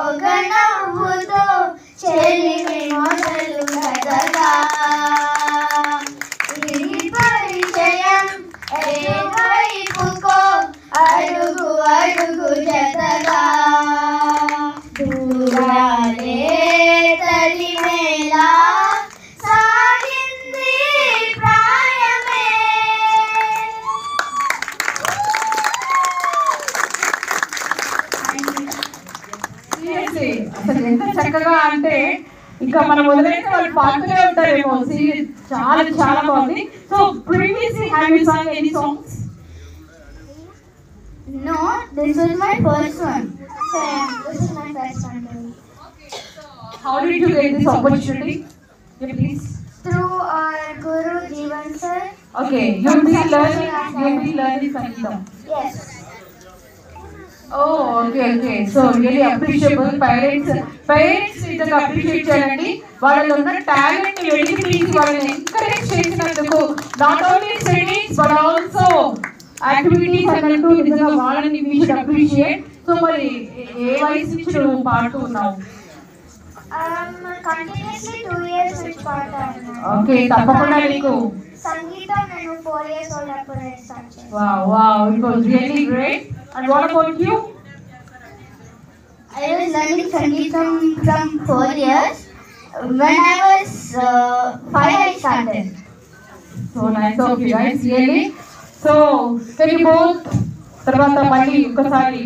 ఒక నవ్వుతో చెలిమి మొదలు కదగా ఇది పరిచయం ఏ వైపుకో అడుగు అడుగు జతగా దూరాలే తలిమేలా సాగింది ప్రాయమే. అసలు ఎంత చక్కగా అంటే ఇంకా మనం వదిలేస్తే వాళ్ళు పాడుతూనే ఉంటారేమో. చాలా చాలా బాగుంది. So previously have you sung any songs? No, this was my first one. Same, this is my first one. How did you get this opportunity? Yeah, please. Through our Guru Jeevan sir. Okay, you'll be learning Sangeetam. Yes. Oh, okay. So really appreciable. Parents నిజంగా appreciate చేయండి. వాళ్ళలో ఉన్న talent ని వెలికి తీసి వాళ్ళని encourage చేసినందుకు not only studies but also activities అన్నట్టు నిజంగా వాళ్ళని వీ షుడ్ అప్రిషియేట్. సో మరి ఏ వయసు నుంచి నువ్వు పాడుతూ ఉన్నావు? Continuously 2 years నుంచి పాడుతాను. ఓకే, తప్పకుండా నీకు సంగీతం నేను 4 years old అప్పుడు స్టార్ట్ చేశాను. Wow, it was really great. And what about you? I was learning Sangeetam from 4 years. When I was 5 I started. So nice of you guys, really. So can you both తర్వాత మళ్ళీ ఒకసారి